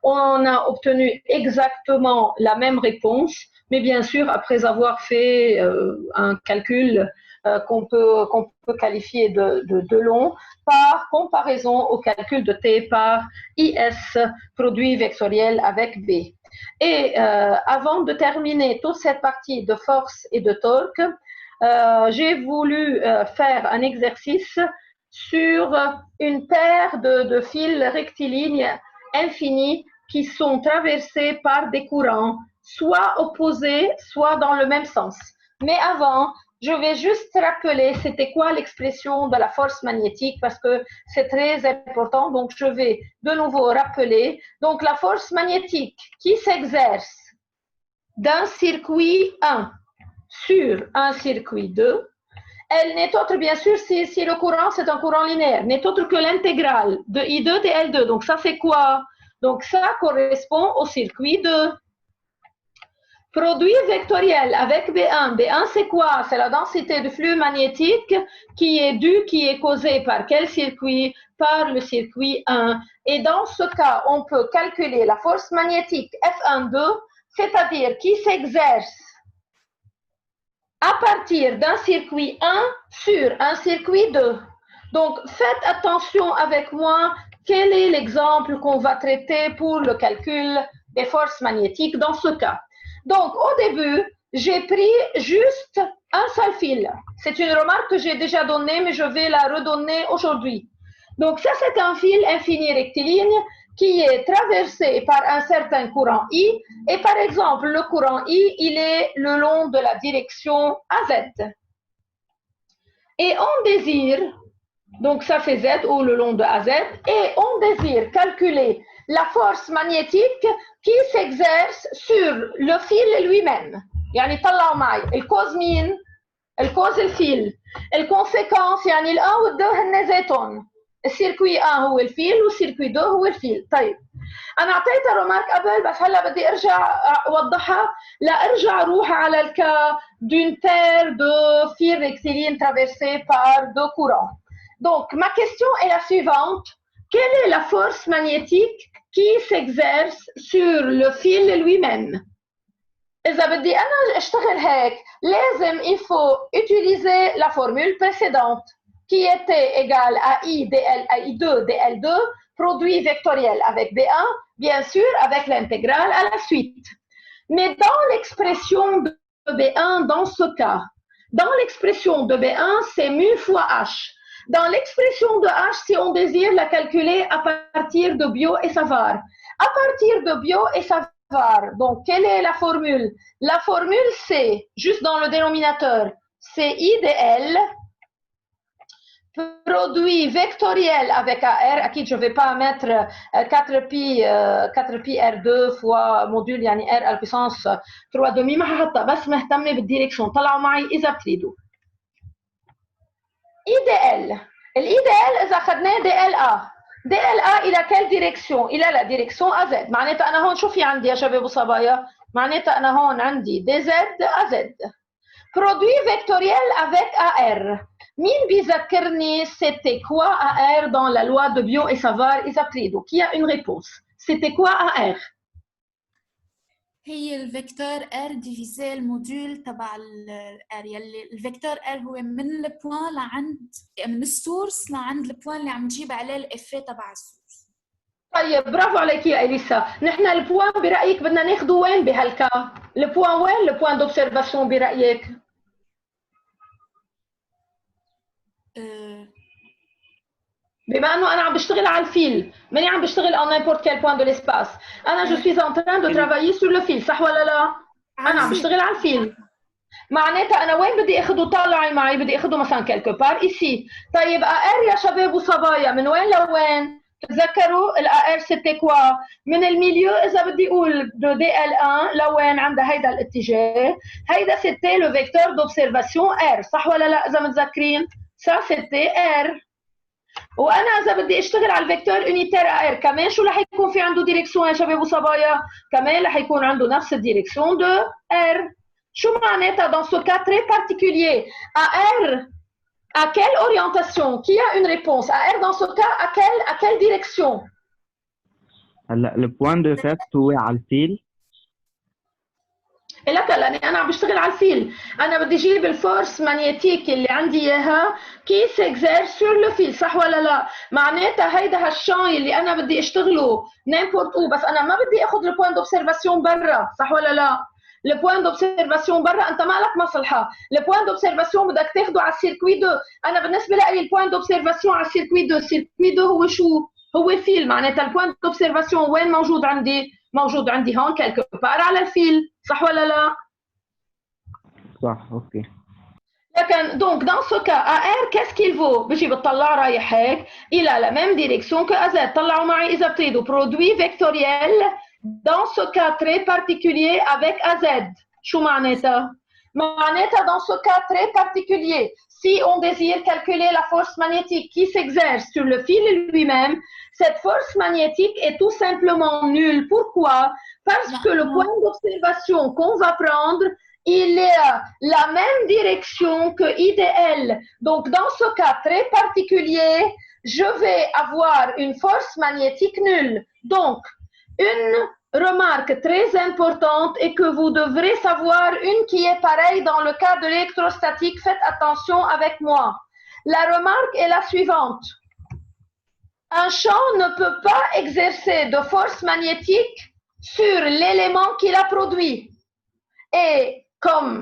on a obtenu exactement la même réponse, mais bien sûr, après avoir fait un calcul qu'on peut qualifier de long, par comparaison au calcul de T par IS, produit vectoriel avec B. Et avant de terminer toute cette partie de force et de torque, j'ai voulu faire un exercice sur une paire de fils rectilignes infinis qui sont traversés par des courants, soit opposés, soit dans le même sens. Mais avant, je vais juste rappeler c'était quoi l'expression de la force magnétique parce que c'est très important. Donc, je vais de nouveau rappeler. Donc, la force magnétique qui s'exerce d'un circuit 1 sur un circuit 2, elle n'est autre, bien sûr, si le courant, c'est un courant linéaire, n'est autre que l'intégrale de I2 dL2. Donc, ça fait quoi? Donc, ça correspond au circuit 2. Produit vectoriel avec B1. B1, c'est quoi? C'est la densité de flux magnétique qui est causée par quel circuit? Par le circuit 1. Et dans ce cas, on peut calculer la force magnétique F1,2, c'est-à-dire qui s'exerce à partir d'un circuit 1 sur un circuit 2. Donc, faites attention avec moi. Quel est l'exemple qu'on va traiter pour le calcul des forces magnétiques dans ce cas? Donc, au début, j'ai pris juste un seul fil. C'est une remarque que j'ai déjà donnée, mais je vais la redonner aujourd'hui. Donc, ça, c'est un fil infini rectiligne qui est traversé par un certain courant I. Et par exemple, le courant I, il est le long de la direction AZ. Et on désire, donc ça fait Z ou le long de AZ, et on désire calculer la force magnétique qui s'exerce sur le fil lui-même. يعني طلعوا معي الكوز مين؟ الكوز الفيل. الكونسيكونس يعني الان والدو هن زيتون. السيركوي 1 هو الفيل والسيركوي 2 هو الفيل. طيب انا اعطيتها رومارك قبل بس هلا بدي ارجع اوضحها لارجع اروح على الكا d'une paire de fils rectilignes traversés par deux courants. Donc ma question est la suivante. Quelle est la force magnétique qui s'exerce sur le fil lui-même? إذا بدي أنا أشتغل هيك لازم il faut utiliser la formule précédente qui était égale à I dl à I2 dl2 produit vectoriel avec B1 bien sûr avec l'intégrale à la suite. Mais dans l'expression de B1 dans ce cas, dans l'expression de B1 c'est mu fois H. Dans l'expression de H, si on désire la calculer à partir de Biot et Savart. À partir de Biot et Savart, donc quelle est la formule? La formule c'est, juste dans le dénominateur, c'est I dl produit vectoriel avec AR. أكيد je ne vais pas mettre 4pi R2 fois module يعني R à la puissance 3 demi ما هحطها بس مهتمة بالديركشن. طلعوا معي إذا بتريدوا. IDL. الIDL إذا أخذناه DLA. DLA إلى quelle direction؟ إلى la direction AZ. معناتها أنا هون شو في عندي يا شباب وصبايا؟ معناتها أنا هون عندي DZ AZ. Produit vectoriel avec AR. مين بيذكرني c'était quoi AR dans la loi de Biot et Savart إذا بتريدوا؟ Qui a une réponse? C'était quoi AR؟ هي الفيكتور R ديفيزي الموديول تبع R يلي الفيكتور R هو من البوان لعند من السورس لعند البوان اللي عم نجيب عليه الإفيه تبع السورس. طيب برافو عليك يا إليسا. نحن البوان برأيك بدنا ناخده وين بهالكا؟ البوان وين؟ البوان دوبسيرفاسيون برأيك؟ بما انه انا عم بشتغل على الفيل ماني عم بشتغل en n'importe quel point de l'espace. انا je suis en train de travailler sur le fil صح ولا لا؟ انا عم بشتغل على الفيل. معناتها انا وين بدي اخده؟ طالعي معي بدي اخده مثلا quelque part ici. طيب AR يا شباب وصبايا من وين لوين؟ تتذكروا الAR c'était quoi؟ من الميليو اذا بدي اقول de DL1 لوين عند هيدا الاتجاه. هيدا c'était le vecteur d'observation R صح ولا لا اذا متذكرين؟ ça c'était R. وانا اذا بدي اشتغل على الفيكتور يونيتير AR كمان شو رح يكون في عنده ديريكسيون يا شباب وصبايا؟ كمان رح يكون عنده نفس الديريكسيون دو R. شو معناتها dans ce cas très particulier AR à quelle orientation? Qui a une réponse? AR dans ce cas à quelle direction? هلا البوان دو فيت هو على الفيل. لك لاني انا عم بشتغل على الفيل، انا بدي اجيب الفورس مانيتيك اللي عندي اياها كي سيكزير سور لو فيل، صح ولا لا؟ معناتها هيدا هالشان اللي انا بدي اشتغله نيمبورت او، بس انا ما بدي اخذ البوان دوبسيرفاسيون برا، صح ولا لا؟ البوان دوبسيرفاسيون برا انت ما لك مصلحه، البوان دوبسيرفاسيون بدك تاخده على السيركوي 2. انا بالنسبه لي البوان دوبسيرفاسيون على السيركوي 2، السيركوي 2 هو شو؟ هو الفيل. معناتها البوان دوبسيرفاسيون وين موجود عندي؟ موجود عندي هون كالكو بار على الفيل، صح ولا لا؟ صح اوكي. لكن donc dans ce cas AR qu'est-ce qu'il vaut؟ بجي بتطلع رايح هيك il a la même direction que AZ. طلعوا معي إذا بتريدوا produit vectoriel dans ce cas très particulier avec AZ. شو معناتها؟ معناتها dans ce cas très particulier, si on désire calculer la force magnétique qui s'exerce sur le fil lui-même, cette force magnétique est tout simplement nulle. Pourquoi? Parce que le point d'observation qu'on va prendre, il est la même direction que IDL. Donc, dans ce cas très particulier, je vais avoir une force magnétique nulle. Donc, une remarque très importante est que vous devrez savoir une qui est pareille dans le cas de l'électrostatique. Faites attention avec moi. La remarque est la suivante. Un champ ne peut pas exercer de force magnétique sur l'élément qu'il a produit. Et comme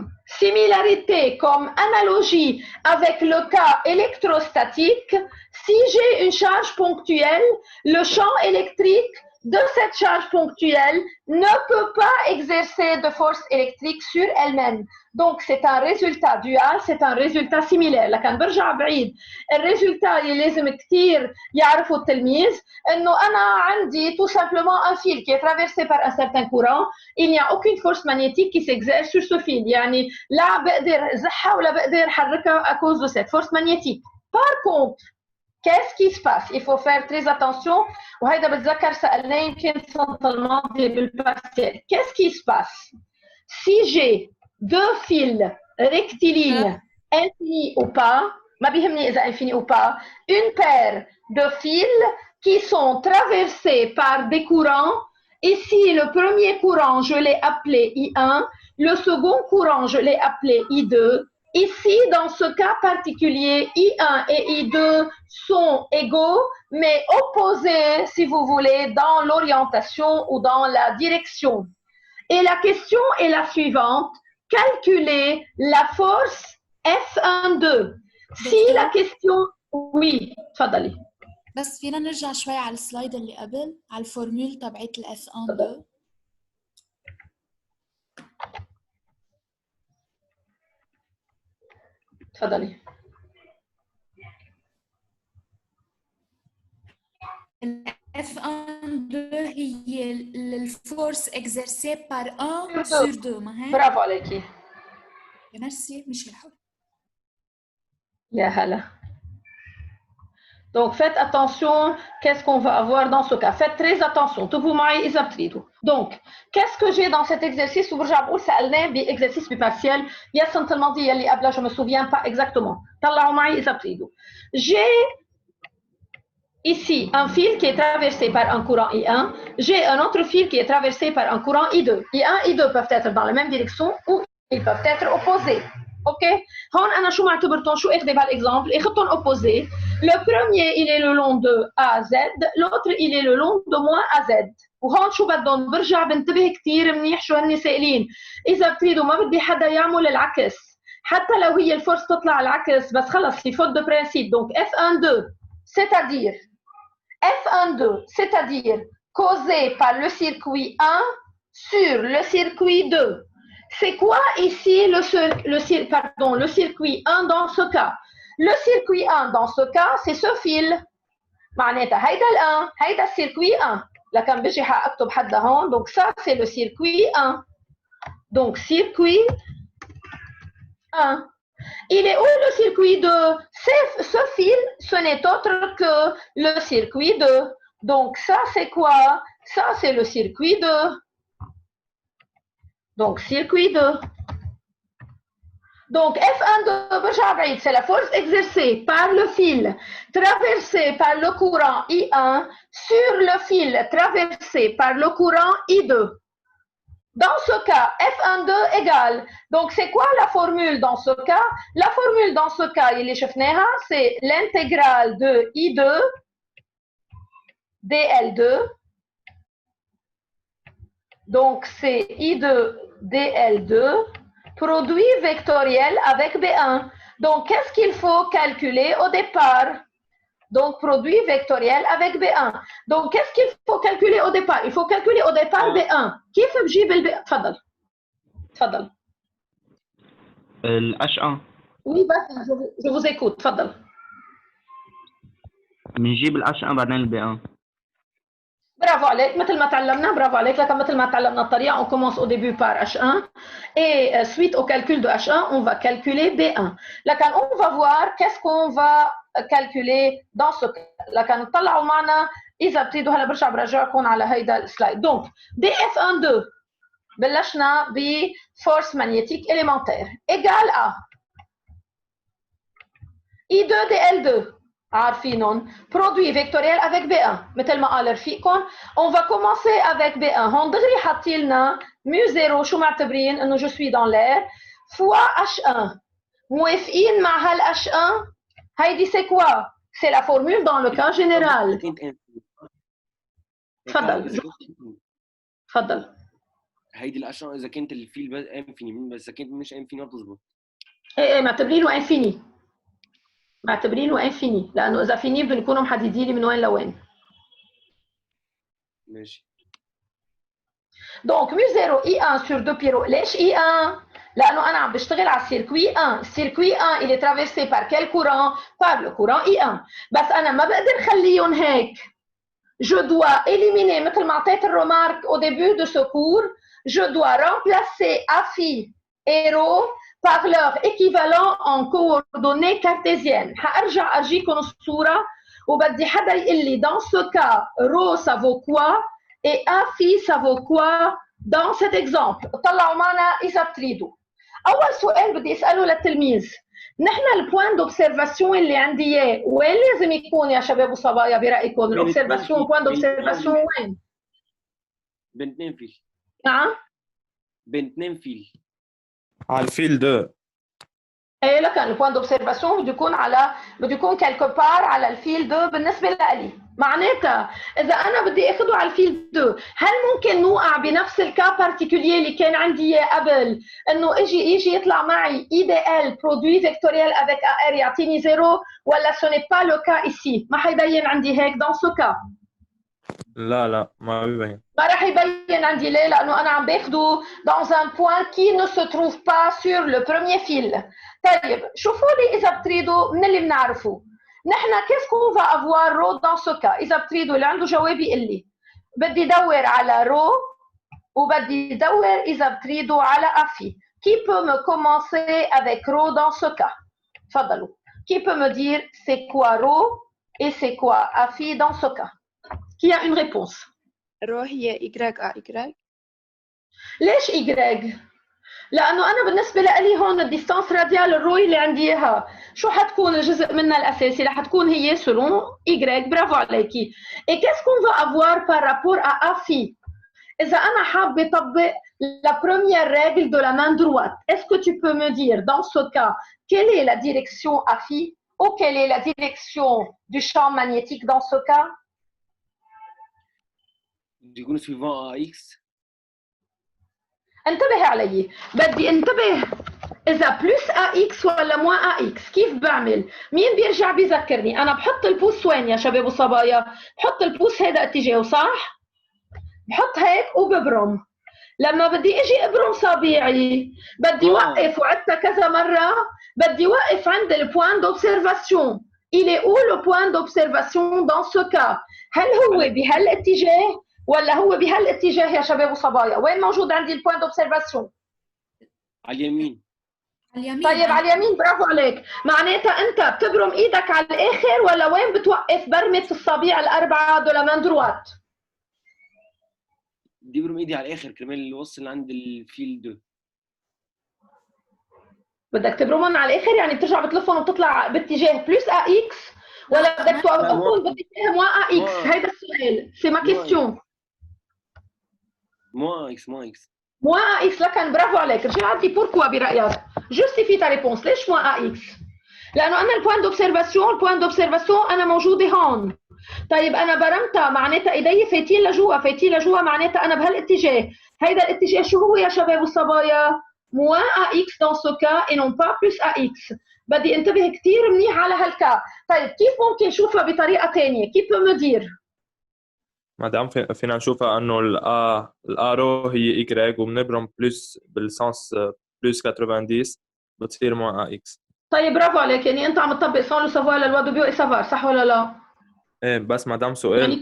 similarité, comme analogie avec le cas électrostatique, si j'ai une charge ponctuelle, le champ électrique de cette charge ponctuelle ne peut pas exercer de force électrique sur elle-même. Donc, c'est un résultat dual, c'est un résultat similaire. لكن برجع بعيد الريزلتا اللي لازم كتير يعرفوا التلميذ انه انا عندي tout simplement un fil qui est traversé par un certain courant. Il n'y a aucune force magnétique qui s'exerce sur ce fil. يعني لا بقدر زحها ولا بقدر حركها à cause de cette force magnétique. Par contre, qu'est-ce qui se passe? Il faut faire très attention. وهيدا بتذكر سألناه يمكن السنة الماضية بالبارسيال. Qu'est-ce qui se passe? Si j'ai deux fils rectilignes infinis ou pas, ما بيهمني إذا infini ou pas, une paire de fils qui sont traversés par des courants. Ici, le premier courant, je l'ai appelé I1, le second courant, je l'ai appelé I2. Ici, dans ce cas particulier, I1 et I2 sont égaux, mais opposés, si vous voulez, dans l'orientation ou dans la direction. Et la question est la suivante. Calculer la force F12. Si la question... Oui, تفضلي. بس فينا نرجع شوي على السلايد اللي قبل على الفورمول تبعت ال F12. تفضلي. ال F12 هي الفورس exercée par 1 sur 2 ما هيك؟ برافو عليكي. ميرسي مش الحل. يا هلا. Donc, faites attention, qu'est-ce qu'on va avoir dans ce cas? Faites très attention. تبقوا معي إذا بتريدوا. Donc, qu'est-ce que j'ai dans cet exercice? وبرجع بقول سألناه بإكزرسيس ببارسيال يا السنة الماضية اللي قبلها je me souviens pas exactement. طلعوا معي إذا بتريدوا. J'ai ici un fil qui est traversé par un courant I1. J'ai un autre fil qui est traversé par un courant I2. I1 et I2 peuvent être dans la même direction ou ils peuvent être opposés. OK? هون أنا شو معتبرتهم؟ شو أخذ بهالإكزامبل؟ أخذتهم opposés. Le premier, il est le long de AZ, l'autre, il est le long de moins AZ. وهون شو بدهم؟ برجع بنتبه كتير منيح شو هن سائلين. إذا بتريدوا ما بدي حدا يعمل العكس. حتى لو هي الفورس تطلع العكس بس خلص في faute de principe. Donc F12, c'est-à-dire F12, c'est-à-dire causé par le circuit 1 sur le circuit 2. C'est quoi ici le circuit 1 dans ce cas? Le circuit 1 dans ce cas, c'est ce fil. معناتها هيدا ال1 هيدا السيركوي 1. لكن بجي حاكتب حدا هون. Donc ça c'est le circuit 1. Donc circuit 1. Il est où le circuit 2? Ce fil, ce n'est autre que le circuit 2. Donc ça c'est quoi? Ça c'est le circuit 2. Donc circuit 2. Donc F1 برجع بعيد, c'est la force exercée par le fil traversé par le courant I1 sur le fil traversé par le courant I2. Dans ce cas, F12 égale. Donc, c'est quoi la formule dans ce cas? La formule dans ce cas, c'est l'intégrale de I2 dL2. Donc, c'est I2 dL2, produit vectoriel avec B1. Donc, qu'est-ce qu'il faut calculer au départ? Donc, produit vectoriel avec B1. Donc, qu'est-ce qu'il faut calculer au départ? Il faut calculer au départ B1. كيف بجيب الB1؟ تفضل. تفضل. ال H1 Oui, je vous écoute. تفضل. بنجيب ال H1 بعدين ال B1. برافو عليك, مثل ما تعلمنا, bravo عليك, لكن مثل ما تعلمنا الطريقة, on commence au début par H1 et suite au calcul de H1, on va calculer B1. لكن on va voir qu'est-ce qu'on va calculer dans ce cas. لكن طلعوا معنا إذا بتريدوا هلا برجع برجعكم على هيدا السلايد. Donc DF12 بلشنا ب force magnétique élémentaire égale à I2 dL2 عارفينهم produit vectoriel avec B1 مثل ما قال رفيقكم. on va commencer avec B1. هون دغري حاطين لنا μ0 شو معتبرين انه je suis dans l'air fois H1. موافقين مع هال H1؟ هيدي c'est quoi? c'est la formule dans le cas général. تفضل. تفضل. هيدي الاشعه اذا كانت الفيل انفيني بس اذا كانت مش انفيني ما بتزبط. ايه معتبرينه انفيني. معتبرينه انفيني لانه اذا فيني بدهم يكونوا محددين لي من وين لوين. ماشي. Donc μ0 I1 sur 2 π. ليش I1؟ لانه انا عم بشتغل على السيركوي 1. السيركوي 1 il est traversé par quel courant؟ par le courant I1. بس انا ما بقدر خليهم هيك. je dois éliminer مثل ما اعطيت الرمارك au début de ce cours, je dois remplacer phi et ρ par leur équivalent en coordonnées cartésiennes. حارجع اجيكم الصوره وبدي حدا يقول لي dans ce cas ρ ça vaut quoi et phi ça vaut quoi dans cet exemple. طلعوا معنا اذا بتريدوا. اول سؤال بدي اساله للتلميذ, نحن البوان دوبسيرفاسيون اللي عندي اياه وين لازم يكون يا شباب وصبايا برايكم؟ الاوبسيرفاسيون بوان دوبسيرفاسيون وين؟ بين 2 فيل. نعم؟ بين 2 فيل. على الفيل 2. ايه لكن البوان دوبسيرفاسيون بده يكون كالكو بار على الفيل 2 بالنسبه لي. معناتها اذا انا بدي اخده على الفيل 2 هل ممكن نوقع بنفس الكا بارتيكولير اللي كان عندي اياه قبل, انه يجي يطلع معي ايديال برودوي فيكتوريال افيك ار يعطيني زيرو, ولا سو ني با لو كا ايسي؟ ما حيبين عندي هيك دون سو كا. لا ما بيبين. ما راح يبين عندي ليه؟ لانه انا عم باخده dans un point qui ne se trouve pas sur le premier fil. طيب شوفوا لي اذا بتريدوا من اللي بنعرفه. نحن qu'est-ce qu'on va avoir ρ dans ce cas؟ اذا بتريدوا اللي عنده جواب يقول لي. بدي ادور على ρ وبدي ادور اذا بتريدوا على phi. Qui peut me commencer avec ρ dans ce cas؟ تفضلوا. Qui peut me dire c'est quoi ρ et c'est quoi phi dans ce cas؟ Qui a une réponse؟ رو هي Y. ليش Y؟ لأنه أنا بالنسبة لي هون الديستانس راديال الروي اللي عندي إياها شو حتكون الجزء منها الأساسي؟ رح تكون هي selon Y. برافو عليكي. Et qu'est-ce qu'on va avoir par rapport à phi؟ إذا أنا حابة أطبق la première règle de la main droite, est-ce que tu peux me dire dans ce cas quelle est la direction phi ou quelle est la direction du champ magnétique dans ce cas؟ يكون سويفون اكس. انتبه علي, بدي انتبه اذا بلس اكس ولا موا اكس. كيف بعمل؟ مين بيرجع بيذكرني؟ انا بحط البوس وين يا شباب وصبايا؟ بحط البوس هيدا اتجاهه صح؟ بحط هيك وببرم. لما بدي اجي ابرم صابيعي بدي وقف, وعدتها كذا مره, بدي وقف عند البوان دوبسيرفاسيون. il est où le point d'observation dans ce cas؟ هل هو بهالاتجاه ولا هو بهالاتجاه يا شباب وصبايا؟ وين موجود عندي البوين دوبسيرفاسيون؟ على اليمين. طيب على اليمين, برافو عليك. معناتها انت بتبرم ايدك على الاخر ولا وين بتوقف برمة الصابيع الاربعه دو لا مان دروات؟ بدي برم ايدي على الاخر كرمال اللي وصل عند الفيل 2. بدك تبرمهم على الاخر يعني بترجع بتلفهم وبتطلع باتجاه بلس ا اكس ولا بدك تقول باتجاه موا ا اكس؟ هيدا السؤال، سي ما كيستيون. موا اكس موا اكس موا ا اكس. لكن برافو عليك، رجعت لي بوركوا برايك؟ جوستيفي تا ريبونس. ليش موا ا اكس؟ لانه انا البوان دوبسيرفاسيون انا موجوده هون. طيب انا برمتها معناتها ايدي فايتين لجوا معناتها انا بهالاتجاه. هيدا الاتجاه شو هو يا شباب والصبايا؟ موان ا اكس دون سو كا اي نون با بلس ا اكس. بدي انتبه كثير منيح على هالكا. طيب كيف ممكن نشوفها بطريقه ثانيه؟ كيف بمدير؟ مدام فينا نشوفها انه الارو هي ايكغيك وبنبرم بلس بالسنس بلس 90 بتصير موان ا اكس. طيب برافو عليك، يعني انت عم تطبق سون لو سافوار للوا دو بيو اي سافار، صح ولا لا؟ ايه بس مدام سؤال.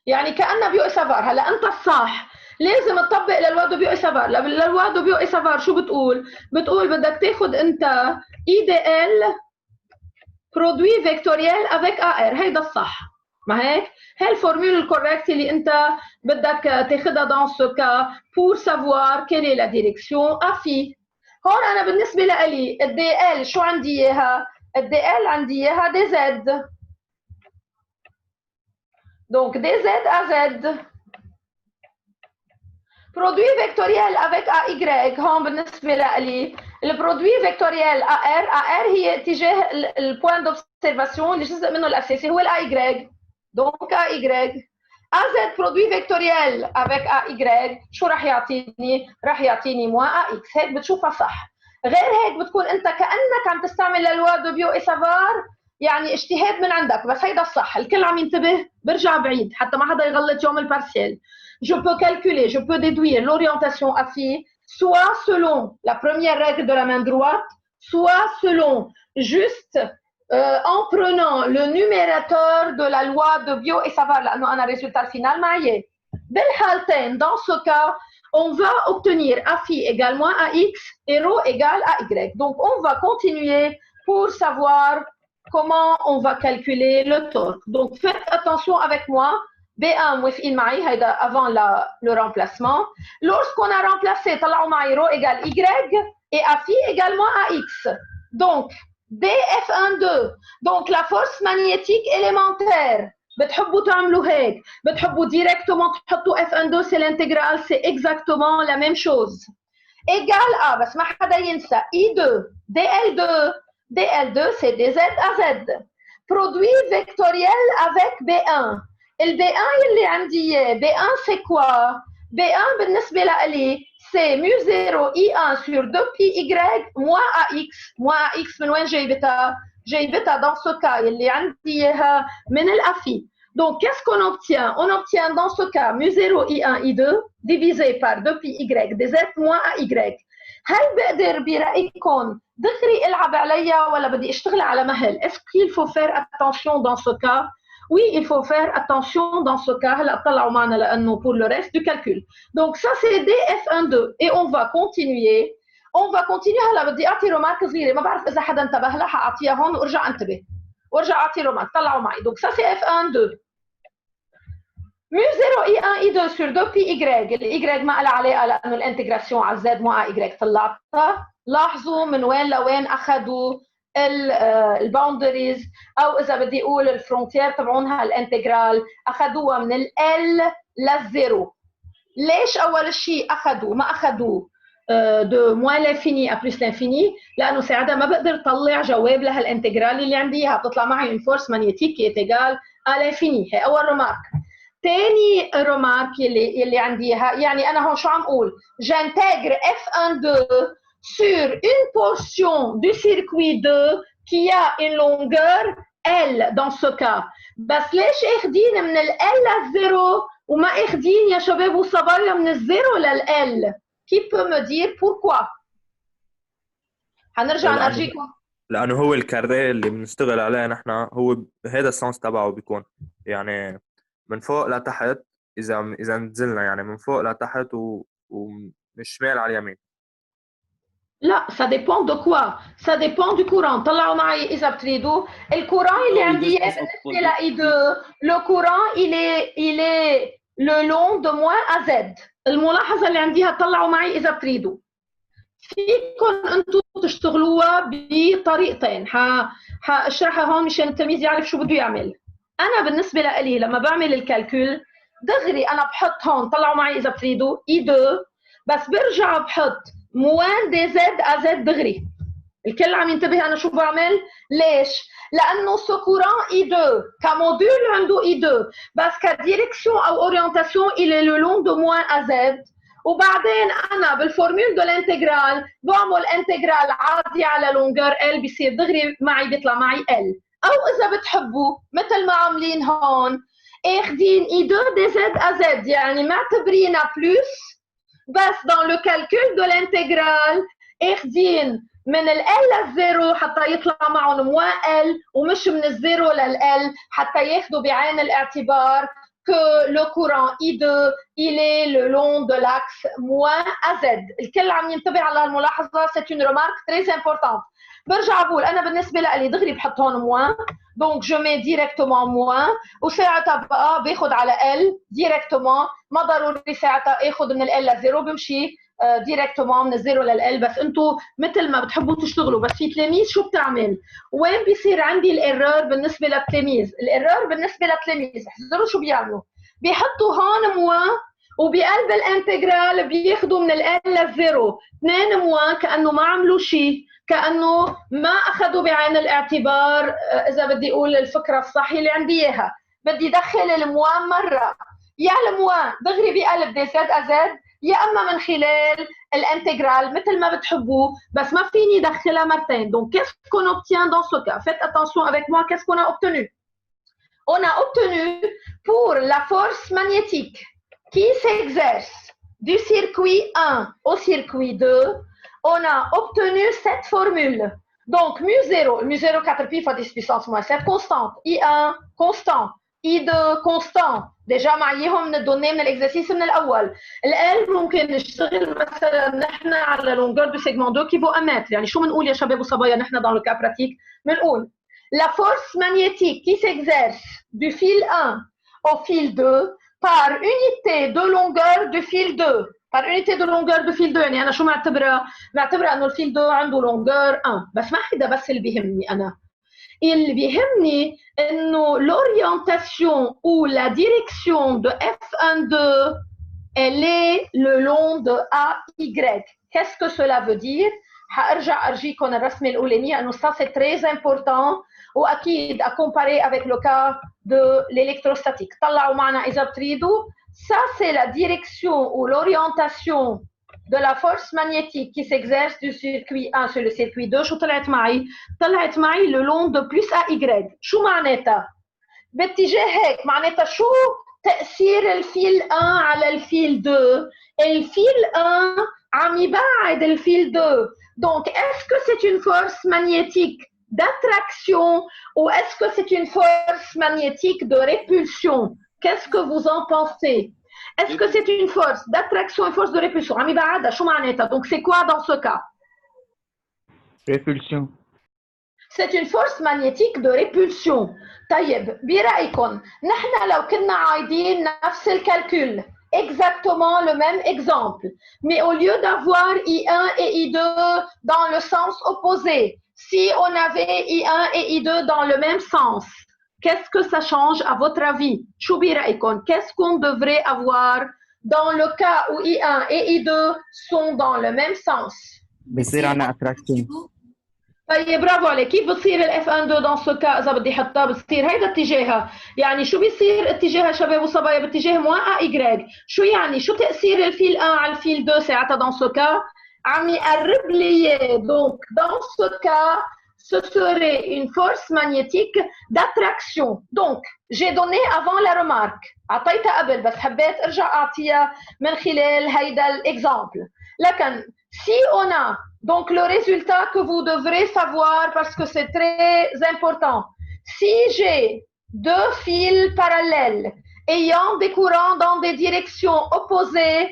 يعني كأنه بيو اي سافار. هلا انت الصح لازم تطبق للوا دو بيو اي سافار. للوا دو بيو اي سافار شو بتقول؟ بتقول بدك تاخذ انت اي دي ال برودوي فيكتوريال افيك ا ار. هيدا الصح، ما هيك؟ هي الفورمول الكوريكت اللي انت بدك تاخذها دون سو كا بور سافوار كيل اي لا ديريكسيون افي. هون انا بالنسبه لي الدي ال شو عندي اياها؟ الدي ال عندي اياها دي زد. دونك دي زد ا زد برودوي فيكتوريال افيك ا ايغريك. هون بالنسبه لي البرودوي فيكتوريال ا ار هي اتجاه البوان دوبسيرفاسيون اللي جزء منه الاساسي هو الا ايغريك. دونك ا ايغريك ا زد برودوي فيكتوريال افيك ا ايغريك شو راح يعطيني؟ راح يعطيني موا ا اكس. هيك بتشوفها صح. غير هيك بتكون انت كانك عم تستعمل للوا دو بيو اي سافار، يعني اجتهاد من عندك. بس هيدا الصح، الكل عم ينتبه. برجع بعيد حتى ما حدا يغلط يوم البارسيال. Je peux calculer, je peux déduire l'orientation à phi, soit selon la première règle de la main droite, soit selon juste en prenant le numérateur de la loi de Bio et Savart. Là, on a un résultat final معي. بالحالتين, dans ce cas, on va obtenir A phi égale moins AX et rho égale AY. Donc, on va continuer pour savoir comment on va calculer le torque. Donc, faites attention avec moi. B1 موافقين معي هيدا avant le remplacement. Lorsqu'on a remplacé طلعوا معي rho égale Y et A phi également AX. Donc DF12. Donc la force magnétique élémentaire. بتحبوا تعملوا هيك، بتحبوا directement تحطوا F12 c'est l'intégrale, c'est exactement la même chose. Égal à بس ما حدا ينسى I2 DL2. DL2 c'est DZ à Z. Produit vectoriel avec B1. البي 1 اللي عندي اياه B1 c'est quoi؟ B1 بالنسبه لي c'est mu 0 I1 sur 2pi moins AX. moins AX من وين جايبتها؟ جايبتها dans ce cas اللي عندي اياها من الافي. Donc qu'est-ce qu'on obtient? On obtient dans ce cas mu 0 I1 I2 divisé par 2pi dz moins AY. هل بقدر برأيكم دغري العب عليها ولا بدي اشتغل على مهل؟ Est-ce qu'il faut faire attention dans ce cas? Oui, il faut faire attention dans ce cas. هلا طلعوا معنا لانه pour le reste du calcul. Donc ça c'est DF12 et on va continuer. هلا بدي اعطي رومارك صغيره، ما بعرف اذا حدا انتبه لها، حاعطيها هون وارجع انتبه وارجع اعطي رومارك. طلعوا معي. Donc ça c'est F12 mu 0 I1 I2 sur 2pi y. الY ما لها علاقه لانه الانتجراسيون على Z مع Y طلعتها. لاحظوا من وين لوين اخذوا الباوندريز او اذا بدي اقول الفرونتير تبعونها الانتجرال اخذوها من ال للزيرو. ليش اول شيء ما اخذوا دو موان لانفيني ا بلس لانفيني؟ لانه ساعتها ما بقدر طلع جواب لهالانتجرال اللي عندي اياها، بتطلع معي une force magnétique qui est égale à l'infini. هي اول رومارك. ثاني رومارك اللي عندي اياها، يعني انا هون شو عم اقول؟ j'intègre F12 sur une portion du circuit 2 qui a une longueur L dans ce cas. بس ليش اخدين من ال L للزيرو وما اخدين يا شباب وصبايا من الزيرو لل L؟ Qui peut me dire pourquoi؟ حنرجع نرجيكم. لانه هو الكاريه اللي بنشتغل عليه نحن، هو هذا السنس تبعه بيكون يعني من فوق لتحت. اذا نزلنا يعني من فوق لتحت ومن الشمال على اليمين. لا ça dépend de quoi؟ ça dépend du courant. طلعوا معي اذا بتريدوا الكوران اللي عندي بالنسبه ل I2. le courant il est le long de moins à Z. الملاحظه اللي عنديها طلعوا معي اذا بتريدوا. فيكم انتم تشتغلوها بطريقتين، حاشرحها هون مشان التلميذ يعرف شو بده يعمل. انا بالنسبه لي لما بعمل الكالكول دغري انا بحط هون، طلعوا معي اذا بتريدوا اي 2، بس برجع بحط موان دي زد ا زد دغري. الكل عم ينتبه انا شو بعمل؟ ليش؟ لانه سو كورون اي 2 كموديول عنده اي 2، بس كديريكسيون او اورينتاسيون il est le long de موان ا زد. وبعدين انا بالفورمول دو الانتجرال بعمل انتجرال عادي على لونجر ال، بيصير دغري معي بيطلع معي ال. او اذا بتحبوا مثل ما عاملين هون اخدين اي 2 دي زد ا زد، يعني معتبرينها بلس، بس dans le calcul de l'intégrale اخدين من ال L للزيرو حتى يطلع معهم موان ال، ومش من الزيرو لل حتى ياخدوا بعين الاعتبار que le courant I2 il est le long de l'axe moins AZ. الكل عم ينتبه على هالملاحظة، c'est une remarque très importante. برجع بقول أنا بالنسبة لي دغري بحط هون موان، donc je mets directement موان، وساعتها بقى باخد على L directement، ما ضروري ساعتها اخد من ال L لزيرو، بمشي ديريكتومون من الزيرو لل بس انتم مثل ما بتحبوا تشتغلوا. بس في تلاميذ شو بتعمل؟ وين بيصير عندي الايرور بالنسبه للتلاميذ؟ الايرور بالنسبه للتلاميذ احذروا شو بيعملوا، بيحطوا هون موان وبقلب الانتجرال بياخذوا من ال للزيرو 2 موان، كانه ما عملوا شيء، كانه ما اخذوا بعين الاعتبار. اذا بدي اقول الفكره الصحيحه اللي عندي اياها، بدي ادخل الموان مره يا الموان دغري بقلب دي زد ا زد، يا اما من خلال الانتجرال مثل ما بتحبوا، بس ما فيني ادخلها مرتين. Donc qu'est-ce qu'on obtient dans ce cas? Faites attention avec moi, qu'est-ce qu'on a obtenu? On a obtenu pour la force magnétique qui s'exerce du circuit 1 au circuit 2, on a obtenu cette formule. Donc mu0 4 pi fois 10 puissance moins 7 constante, I1 constant, I2 constant. ديجا معيهم من الدوني من الاكزرسيس من الاول. ال ممكن نشتغل مثلا نحن على لونجور دو سيجمون 2 كي فو 1 متر. يعني شو بنقول يا شباب وصبايا نحن dans le cas pratique؟ بنقول la force magnétique qui s'exerce du fil 1 au fil 2 par unité de longueur du fil 2. par unité de longueur du fil 2 يعني انا شو معتبره انه الفيل 2 عنده لونجور 1. بس ما هيدا بس اللي بيهمني انا. اللي بيهمني انه l'orientation ou la direction de F12 elle est le long de AY. Qu'est-ce que cela veut dire? حارجع ارجيكم الرسمه الاولانيه انه ça c'est très important، واكيد à comparer avec le cas de l'électrostatique. طلعوا معنا اذا بتريدوا. Ça c'est la direction ou l'orientation de la force magnétique qui s'exerce du circuit 1 sur le circuit 2. شو طلعت معي؟ طلعت معي le long de plus AY. شو معناتها؟ باتجاه هيك معناتها شو تأثير الفيل 1 على الفيل 2؟ الفيل 1 عم يبعد الفيل 2. Donc est-ce que c'est une force magnétique d'attraction ou est-ce que c'est une force magnétique de répulsion? Qu'est-ce que vous en pensez? Est-ce que c'est une force d'attraction et force de répulsion? عم يبعدها شو معناتها؟ Donc c'est quoi dans ce cas? Répulsion. C'est une force magnétique de répulsion. طيب برأيكم نحن لو كنا عايدين نفس الكالكول exactement le même exemple, mais au lieu d'avoir I1 et I2 dans le sens opposé, si on avait I1 et I2 dans le même sens, qu'est-ce que ça change à votre avis? شو برأيكم? Qu'est-ce qu'on devrait avoir dans le cas où I1 et I2 sont dans le même sens? بصير عنا attraction. طيب برافو عليك. كيف بتصير الاف ان 2 دون سو كا؟ اذا بدي احطها بتصير هيدا اتجاهها. يعني شو بيصير اتجاهها شباب وصبايا؟ باتجاه موان ا ايغريك. شو يعني؟ شو تاثير الفيل 1 على الفيل 2 ساعتها دون سو كا؟ عم يقرب لي اياه. دونك دون سو كا ce serait une force magnétique d'attraction. Donc j'ai donné avant la remarque. اعطيتها قبل بس حبيت ارجع اعطيها من خلال هيدا الاكزامبل. لكن si on a donc le résultat que vous devrez savoir parce que c'est très important. Si j'ai deux fils parallèles ayant des courants dans des directions opposées,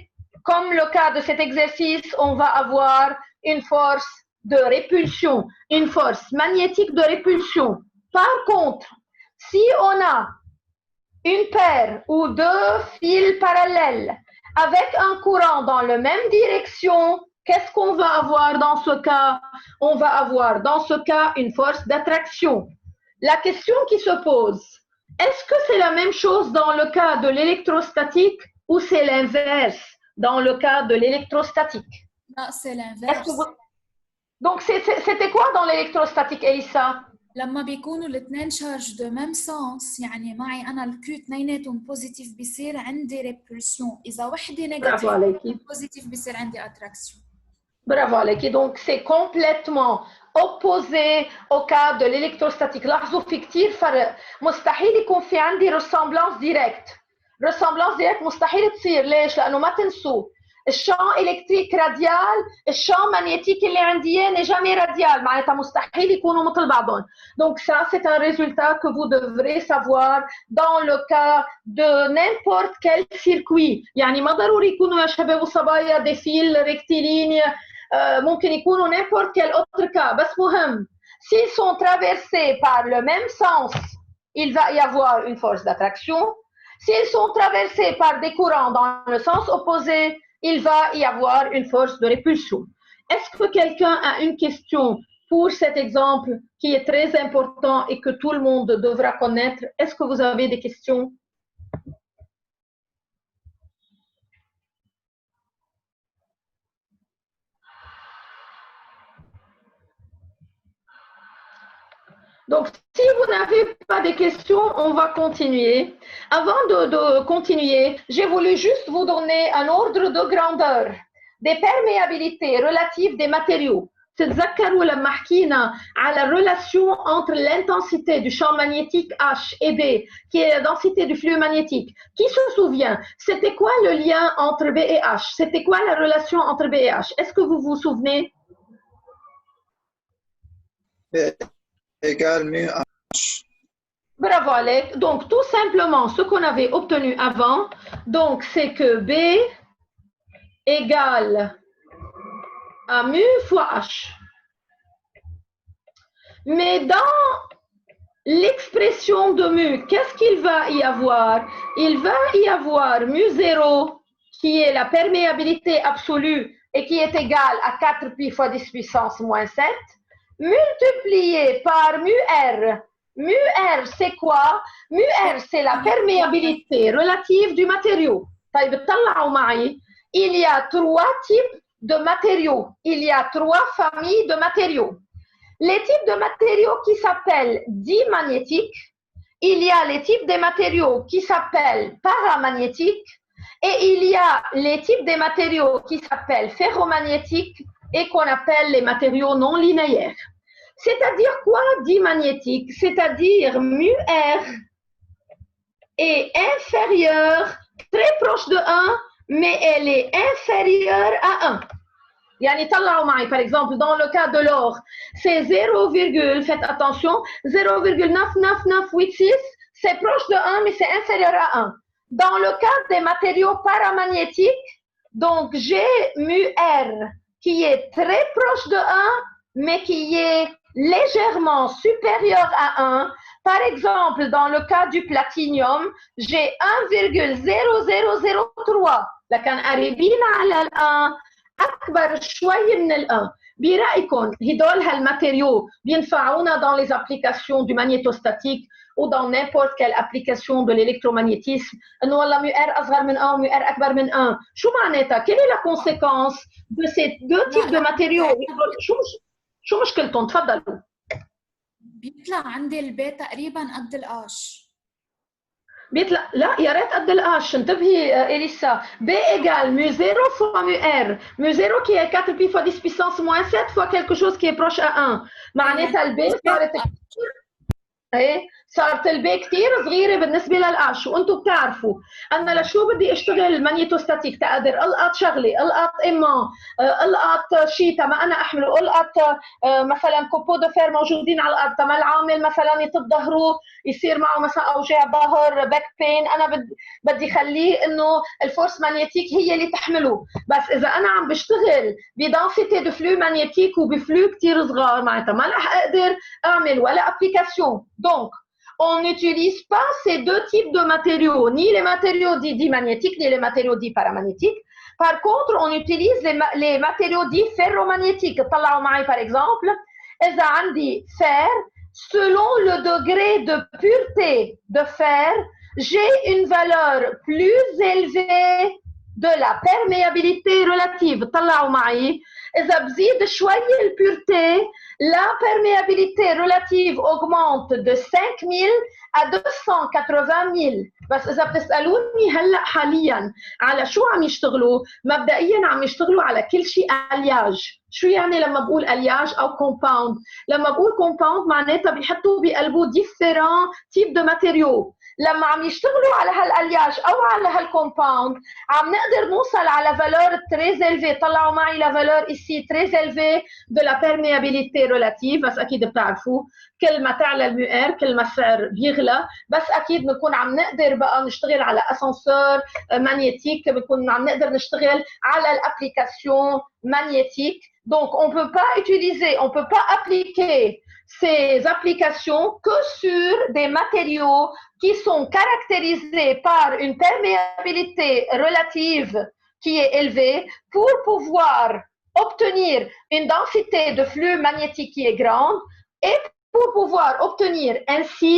comme le cas de cet exercice, on va avoir une force de répulsion, une force magnétique de répulsion. Par contre, si on a une paire ou deux fils parallèles avec un courant dans la même direction, qu'est-ce qu'on va avoir dans ce cas? On va avoir dans ce cas une force d'attraction. La question qui se pose, est-ce que c'est la même chose dans le cas de l'électrostatique ou c'est l'inverse dans le cas de l'électrostatique? Non, c'est l'inverse. Donc, c'était quoi dans l'électrostatique, Elissa? لما بيكونوا الاثنين شارج دو ميم سنس، يعني معي انا الكيو اثنيناتهم بوزيتيف بيصير عندي ريبولسيون، اذا وحده نيجاتيف بوزيتيف بيصير عندي اتراكسيون. Bravo Aleki. Donc c'est complètement opposé au cas de l'électrostatique. لاحظوا في كتير فرق. مستحيل يكون في عندي ressemblance directe. ressemblance directe مستحيل تصير. ليش؟ لأنه ما تنسوا الشان إلكتريك راديال، الشان مغناطيسي اللي عندي اياه n'est jamais radial. معناتها مستحيل يكونوا مثل بعضهم. Donc ça c'est un résultat que vous devrez savoir dans le cas de n'importe quel circuit. يعني ما ضروري يكونوا يا شباب وصبايا des fils rectilignes. ممكن يكونوا n'importe quel autre cas. بس مهم s'ils sont traversés par le même sens, il va y avoir une force d'attraction. S'ils sont traversés par des courants dans le sens opposé, il va y avoir une force de répulsion. Est-ce que quelqu'un a une question pour cet exemple qui est très important et que tout le monde devra connaître? Est-ce que vous avez des questions? Donc, si vous n'avez pas de questions, on va continuer. Avant de continuer, j'ai voulu juste vous donner un ordre de grandeur des perméabilités relatives des matériaux. تتذكروا لما حكينا على الرelation entre l'intensité du champ magnétique H et B, qui est la densité du flux magnétique. Qui se souvient? C'était quoi le lien entre B et H? C'était quoi la relation entre B et H? Est-ce que vous vous souvenez? Égale mu H. Bravo Alec. Donc tout simplement ce qu'on avait obtenu avant, donc c'est que B égale à mu fois H. Mais dans l'expression de mu, qu'est-ce qu'il va y avoir? Il va y avoir mu 0 qui est la perméabilité absolue et qui est égale à 4 pi fois 10 puissance moins 7. Multiplié par mu R. Mu R, c'est quoi? Mu R, c'est la perméabilité relative du matériau. Il y a 3 types de matériaux. Il y a 3 familles de matériaux. Les types de matériaux qui s'appellent dimagnétiques. Il y a les types de matériaux qui s'appellent paramagnétiques. Et il y a les types de matériaux qui s'appellent ferromagnétiques et qu'on appelle les matériaux non linéaires. C'est-à-dire quoi dimagnétique? C'est-à-dire mu R est inférieure, très proche de 1, mais elle est inférieure à 1. يعني طلعوا معي par exemple dans le cas de l'or, c'est 0, faites attention, 0,99986, c'est proche de 1 mais c'est inférieur à 1. Dans le cas des matériaux paramagnétiques, donc j'ai mu R qui est très proche de 1 mais qui est légèrement supérieur à 1. Par exemple, dans le cas du platinium, j'ai 1,0003 لكن قريبين على ال 1 أكبر شوي من ال 1. برأيكم هدول هالماتيريو بينفعونا dans les applications du magnétostatique ou dans n'importe quelle application de l'électromagnétisme انه والله ميو ار اصغر من 1 وميو ار اكبر من 1. شو معناتها؟ quelle est la conséquence de ces deux types de matériaux? شو مشكلتهم؟ تفضلوا. بيطلع عندي البي تقريبا قد الاش. بيطلع لا يا ريت قد الاش. انتبهي اليسا. B égale mu 0 fois mu R. Mu 0 qui est 4 pi fois 10 puissance moins 7 fois quelque chose qui est proche à 1. معناتها البي صارت ايه صارت البي كثير صغيره بالنسبه للاش. وانتم بتعرفوا انا لشو بدي اشتغل مانيتوستاتيك تقدر القط شغلي، القط ايمان، القط شيء تما انا احمله، القط مثلا كوبو دو فير موجودين على الارض تما العامل مثلا يطب ظهره يصير معه مثلا اوجاع ظهر باك بين، انا بدي خليه انه الفورس مانيتيك هي اللي تحمله. بس اذا انا عم بشتغل بدنسيتي دو فلو مانيتيك وبفلو كثير صغار معناتها ما رح اقدر اعمل ولا ابليكاسيون. Donc, on n'utilise pas ces deux types de matériaux, ni les matériaux dits dimagnétiques, ni les matériaux dits paramagnétiques, Par contre, on utilise les matériaux dits ferromagnétiques. طلعوا معي par exemple, إذا عندي fer, selon le degré de pureté de fer, j'ai une valeur plus élevée de la perméabilité relative. طلعوا معي إذا بزيد شوي الpureté, la perméabilité relative augmente de 5000 à 280 000. بس إذا بتسألوني هلأ حالياً على شو عم يشتغلوا، مبدئياً عم يشتغلوا على كل شيء ألياج. شو يعني لما بقول ألياج أو compound؟ لما بقول compound معناتها بيحطوا بقلبه différents types de matériaux. لما عم يشتغلوا على هالالياج او على هالكومباوند عم نقدر نوصل على فالور très élevée. طلعوا معي la valeur ici très élevée de la perméabilité relative. بس اكيد بتعرفوا كل ما تعلى المؤر كل ما السعر بيغلى. بس اكيد بنكون عم نقدر بقى نشتغل على اسانسور ماغنيتيك، بنكون عم نقدر نشتغل على الابليكاسيون magnétique. Donc on peut pas appliquer ces applications que sur des matériaux qui sont caractérisés par une perméabilité relative qui est élevée pour pouvoir obtenir une densité de flux magnétique qui est grande et pour pouvoir obtenir ainsi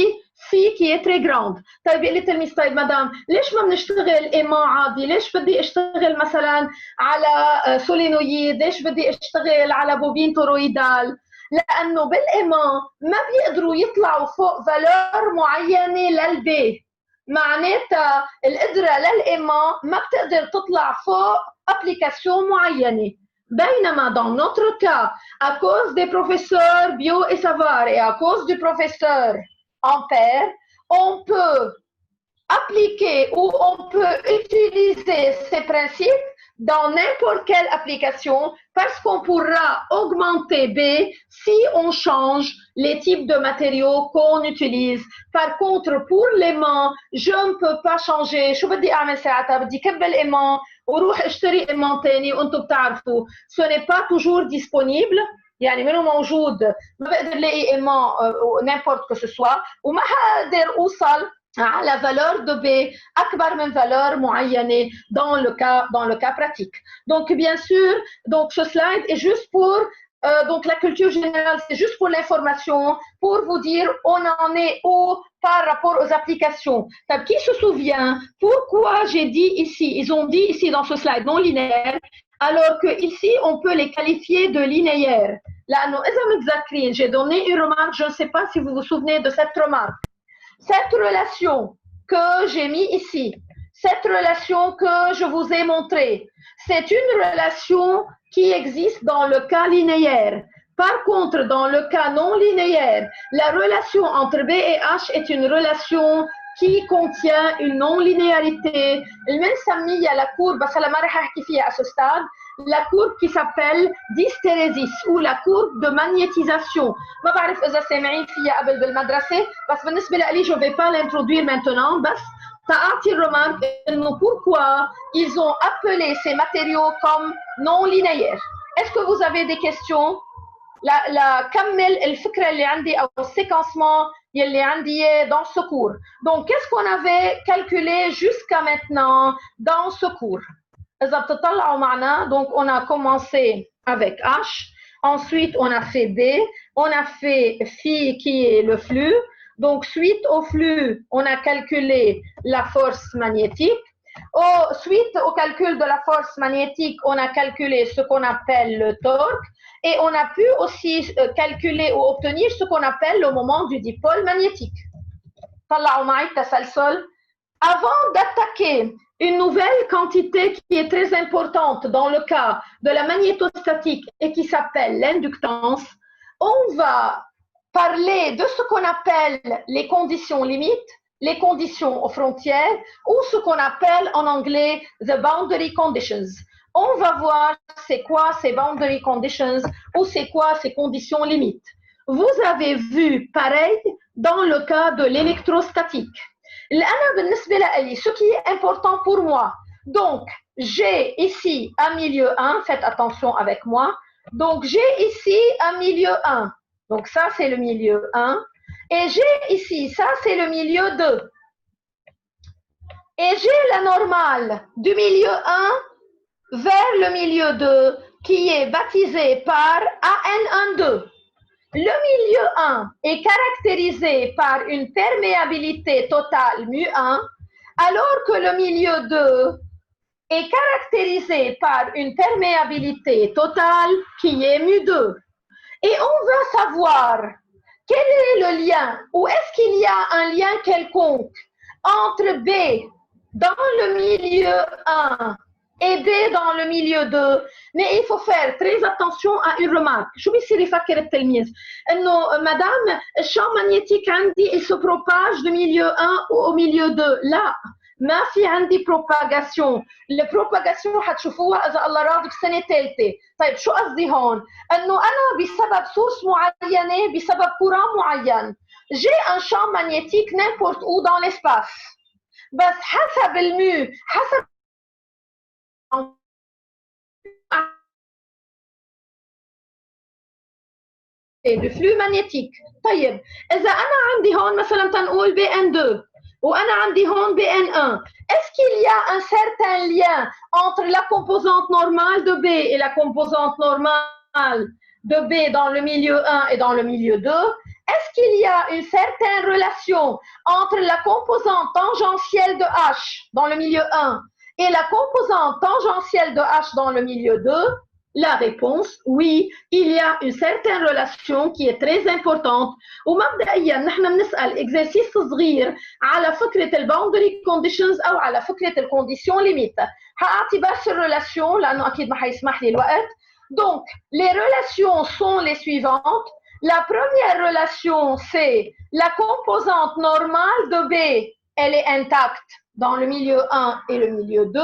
phi qui est très grande. طيب قلت لي طيب مدام ليش ما بنشتغل ايمان عادي؟ ليش بدي اشتغل مثلا على سولينويد؟ ليش بدي اشتغل على بوبين تورويدال؟ لانه بالايمان ما بيقدروا يطلعوا فوق فالور معينه للبي. معناتها القدره للايمان ما بتقدر تطلع فوق ابليكاسيون معينه. بينما dans notre cas, à cause des professeurs Bio et Savard et à cause du professeur Ampère, on peut appliquer ou on peut utiliser ces principes dans n'importe quelle application parce qu'on pourra augmenter B si on change les types de matériaux qu'on utilise. Par contre, pour l'aimant, je ne peux pas changer. شو بدي أعمل ساعتها؟ بدي كبل aimant وروح اشتري aimant تاني وانتم بتعرفوا ce n'est pas toujours disponible. يعني منه موجود ما بقدر لاقي aimant n'importe que ce soit وما حقدر أوصل على valeur de B أكبر من valeur معينة dans le cas pratique. Donc bien sûr, donc ce slide est juste pour donc la culture générale, c'est juste pour l'information, pour vous dire on en est où par rapport aux applications. Qui se souvient pourquoi j'ai dit ici, ils ont dit ici dans ce slide non linéaire, alors que ici on peut les qualifier de linéaires. Là, j'ai donné une remarque, je ne sais pas si vous vous souvenez de cette remarque. Cette relation que j'ai mis ici, cette relation que je vous ai montrée, c'est une relation qui existe dans le cas linéaire. Par contre, dans le cas non linéaire, la relation entre B et H est une relation qui contient une non-linéarité. المنسمية la courbe بس هلا ما رح أحكي فيها à ce stade. La courbe qui s'appelle d'hystérésis ou la courbe de magnétisation. ما بعرف إذا سامعين فيها قبل بالمدرسة بس بالنسبة لي je vais pas l'introduire maintenant بس تعطي remarque إنه pourquoi ils ont appelé ces matériaux comme non linéaires. Est-ce que vous avez des questions? la كمل الفكرة اللي عندي أو الséquencement يلي عندي dans ce cours. Donc qu'est-ce qu'on avait calculé jusqu'à maintenant dans ce cours? إذا بتطلعوا معنا donc on a commencé avec H, ensuite on a fait B, on a fait phi qui est le flux. Donc suite au flux, on a calculé la force magnétique. Suite au calcul de la force magnétique, on a calculé ce qu'on appelle le torque. Et on a pu aussi calculer ou obtenir ce qu'on appelle le moment du dipôle magnétique. Avant d'attaquer une nouvelle quantité qui est très importante dans le cas de la magnétostatique et qui s'appelle l'inductance, on va parler de ce qu'on appelle les conditions limites, les conditions aux frontières ou ce qu'on appelle en anglais the boundary conditions. On va voir c'est quoi ces boundary conditions ou c'est quoi ces conditions limites. Vous avez vu pareil dans le cas de l'électrostatique. Ce qui est important pour moi. Donc, j'ai ici un milieu 1, faites attention avec moi. Donc, j'ai ici un milieu 1. Donc, ça, c'est le milieu 1. Et j'ai ici, ça, c'est le milieu 2. Et j'ai la normale du milieu 1 vers le milieu 2 qui est baptisé par AN12. Le milieu 1 est caractérisé par une perméabilité totale mu1, alors que le milieu 2 est caractérisé par une perméabilité totale qui est mu2. Et on veut savoir quel est le lien, ou est-ce qu'il y a un lien quelconque entre B dans le milieu 1 et B dans le milieu 2. Mais il faut faire très attention à une remarque. شو بيصير يفكر التلميذ انه مدام الشامp magnétique عندي il se propage du milieu 1 au milieu 2. لا، ما في عندي propagation. البروباغاسيون حتشوفوها اذا الله راضي بسنه ثالثه. طيب شو قصدي هون؟ انه انا بسبب سورس معينه بسبب كوران معين j'ai un champ magnétique n'importe où dans l'espace. بس حسب المو حسب du flux magnétique. طيب إذا أنا عندي هون مثلا تنقول BN2 وأنا عندي هون BN1, est-ce qu'il y a un certain lien entre la composante normale de B et la composante normale de B dans le milieu 1 et dans le milieu 2? Est-ce qu'il y a une certaine relation entre la composante tangentielle de H dans le milieu 1 et la composante tangentielle de H dans le milieu 2? La réponse, oui, il y a une certaine relation qui est très importante. ومبدئيا نحن بنسأل exercice صغير على فكرة الباوندري كونديشنز أو على فكرة الكونديشن ليميت. هأعطي بس الريلاسيون لأنه أكيد ما حيسمح لي الوقت. Donc, les relations sont les suivantes. La première relation, c'est la composante normale de B, elle est intacte dans le milieu 1 et le milieu 2.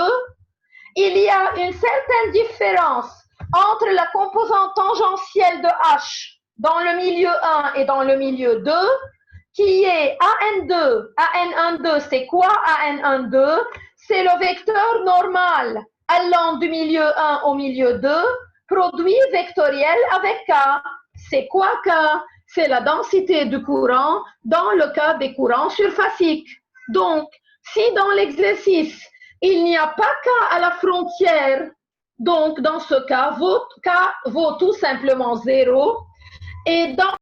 Il y a une certaine différence entre la composante tangentielle de H dans le milieu 1 et dans le milieu 2, qui est AN2. AN12, c'est quoi AN12? C'est le vecteur normal allant du milieu 1 au milieu 2, produit vectoriel avec K. C'est quoi K? C'est la densité du courant dans le cas des courants surfaciques. Donc, si dans l'exercice, il n'y a pas K à la frontière, donc dans ce cas, K vaut tout simplement 0. Et dans